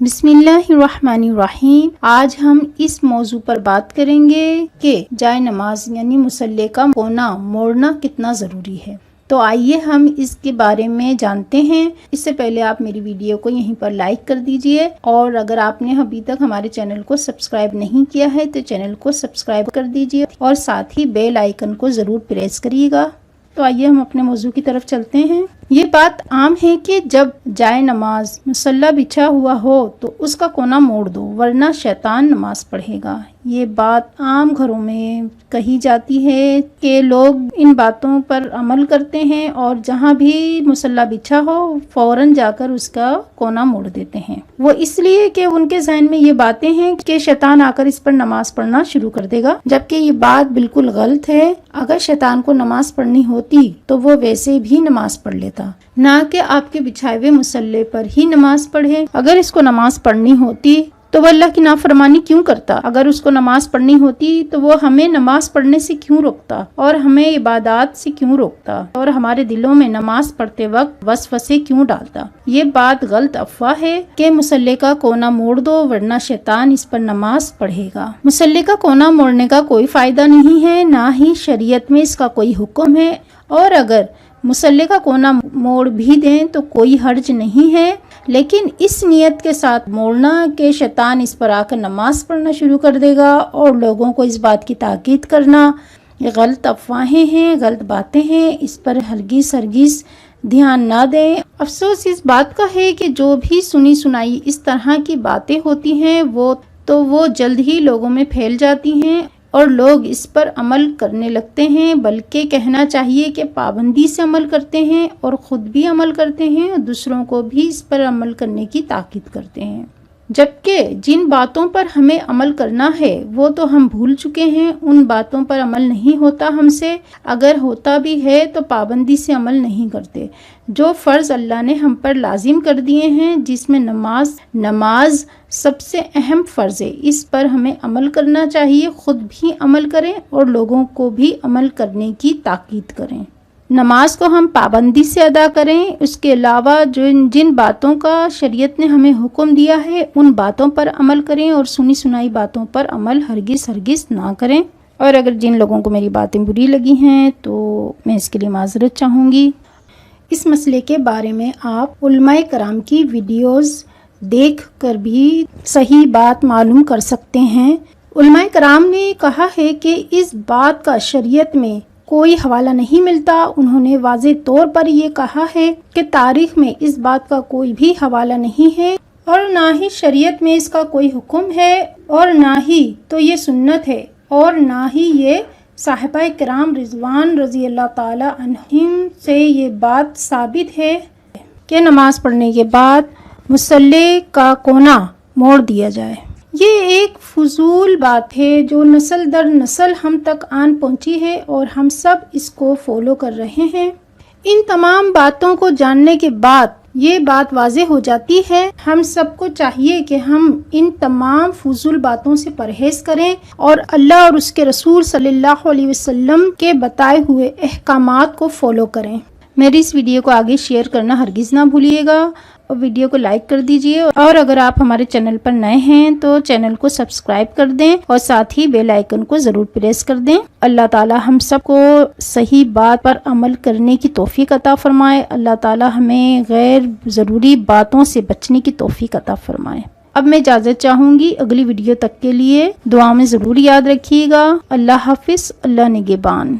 بسم اللہ الرحمن الرحیم۔ آج ہم اس موضوع پر بات کریں گے کہ جائے نماز یعنی مصلی کا کونا موڑنا کتنا ضروری ہے۔ تو آئیے ہم اس کے بارے میں جانتے ہیں۔ اس سے پہلے آپ میری ویڈیو کو یہیں پر لائک کر دیجئے، اور اگر آپ نے ابھی تک ہمارے چینل کو سبسکرائب نہیں کیا ہے تو چینل کو سبسکرائب کر دیجئے، اور ساتھ ہی بیل آئیکن کو ضرور پریس کریے گا۔ تو آئیے ہم اپنے موضوع کی طرف چلتے ہیں۔ یہ بات عام ہے کہ جب جائے نماز مصلی بچھا ہوا ہو تو اس کا کونا موڑ دو، ورنہ شیطان نماز پڑھے گا۔ یہ بات عام گھروں میں کہی جاتی ہے کہ لوگ ان باتوں پر عمل کرتے ہیں، اور جہاں بھی مصلی بچھا ہو فوراً جا کر اس کا کونا موڑ دیتے ہیں۔ وہ اس لیے کہ ان کے ذہن میں یہ باتیں ہیں کہ شیطان آ کر اس پر نماز پڑھنا شروع کر دے گا، جبکہ یہ بات بالکل غلط ہے۔ اگر شیطان کو نماز پڑھنی ہوتی تو وہ ویسے بھی نماز پڑھ لیتا، نہ کہ آپ کے بچھائے ہوئے مصلی پر ہی نماز پڑھے۔ اگر اس کو نماز پڑھنی ہوتی تو وہ اللہ کی نافرمانی کیوں کرتا؟ اگر اس کو نماز پڑھنی ہوتی تو وہ ہمیں نماز پڑھنے سے کیوں روکتا، اور ہمیں عبادات سے کیوں روکتا، اور ہمارے دلوں میں نماز پڑھتے وقت وسوسے کیوں ڈالتا؟ یہ بات غلط افواہ ہے کہ مصلی کا کونا موڑ دو ورنہ شیطان اس پر نماز پڑھے گا۔ مصلی کا کونا موڑنے کا کوئی فائدہ نہیں ہے، نہ ہی شریعت میں اس کا کوئی حکم ہے، اور اگر مصلی کا کونا موڑ بھی دیں تو کوئی حرج نہیں ہے، لیکن اس نیت کے ساتھ موڑنا کہ شیطان اس پر آ کر نماز پڑھنا شروع کر دے گا، اور لوگوں کو اس بات کی تاکید کرنا، یہ غلط افواہیں ہیں، غلط باتیں ہیں۔ اس پر ہرگز دھیان نہ دیں۔ افسوس اس بات کا ہے کہ جو بھی سنی سنائی اس طرح کی باتیں ہوتی ہیں وہ جلد ہی لوگوں میں پھیل جاتی ہیں، اور لوگ اس پر عمل کرنے لگتے ہیں، بلکہ کہنا چاہیے کہ پابندی سے عمل کرتے ہیں، اور خود بھی عمل کرتے ہیں، اور دوسروں کو بھی اس پر عمل کرنے کی تاکید کرتے ہیں۔ جبکہ جن باتوں پر ہمیں عمل کرنا ہے وہ تو ہم بھول چکے ہیں، ان باتوں پر عمل نہیں ہوتا ہم سے، اگر ہوتا بھی ہے تو پابندی سے عمل نہیں کرتے۔ جو فرض اللہ نے ہم پر لازم کر دیے ہیں، جس میں نماز سب سے اہم فرض ہے، اس پر ہمیں عمل کرنا چاہیے، خود بھی عمل کریں اور لوگوں کو بھی عمل کرنے کی تاکید کریں۔ نماز کو ہم پابندی سے ادا کریں، اس کے علاوہ جن باتوں کا شریعت نے ہمیں حکم دیا ہے ان باتوں پر عمل کریں، اور سنی سنائی باتوں پر عمل ہرگز نہ کریں۔ اور اگر جن لوگوں کو میری باتیں بری لگی ہیں تو میں اس کے لیے معذرت چاہوں گی۔ اس مسئلے کے بارے میں آپ علماء کرام کی ویڈیوز دیکھ کر بھی صحیح بات معلوم کر سکتے ہیں۔ علماء کرام نے کہا ہے کہ اس بات کا شریعت میں کوئی حوالہ نہیں ملتا۔ انہوں نے واضح طور پر یہ کہا ہے کہ تاریخ میں اس بات کا کوئی بھی حوالہ نہیں ہے، اور نہ ہی شریعت میں اس کا کوئی حکم ہے، اور نہ ہی تو یہ سنت ہے، اور نہ ہی یہ صحابہ کرام رضوان رضی اللہ تعالی عنہم سے یہ بات ثابت ہے کہ نماز پڑھنے کے بعد مصلی کا کونا موڑ دیا جائے۔ یہ ایک فضول بات ہے جو نسل در نسل ہم تک آن پہنچی ہے، اور ہم سب اس کو فالو کر رہے ہیں۔ ان تمام باتوں کو جاننے کے بعد یہ بات واضح ہو جاتی ہے، ہم سب کو چاہیے کہ ہم ان تمام فضول باتوں سے پرہیز کریں، اور اللہ اور اس کے رسول صلی اللہ علیہ وسلم کے بتائے ہوئے احکامات کو فالو کریں۔ میری اس ویڈیو کو آگے شیئر کرنا ہرگز نہ بھولیے گا، اور ویڈیو کو لائک کر دیجئے، اور اگر آپ ہمارے چینل پر نئے ہیں تو چینل کو سبسکرائب کر دیں، اور ساتھ ہی بیل آئیکن کو ضرور پریس کر دیں۔ اللہ تعالی ہم سب کو صحیح بات پر عمل کرنے کی توفیق عطا فرمائے۔ اللہ تعالی ہمیں غیر ضروری باتوں سے بچنے کی توفیق عطا فرمائے۔ اب میں اجازت چاہوں گی، اگلی ویڈیو تک کے لیے دعا میں ضرور یاد رکھیے گا۔ اللہ حافظ، اللہ نگہبان۔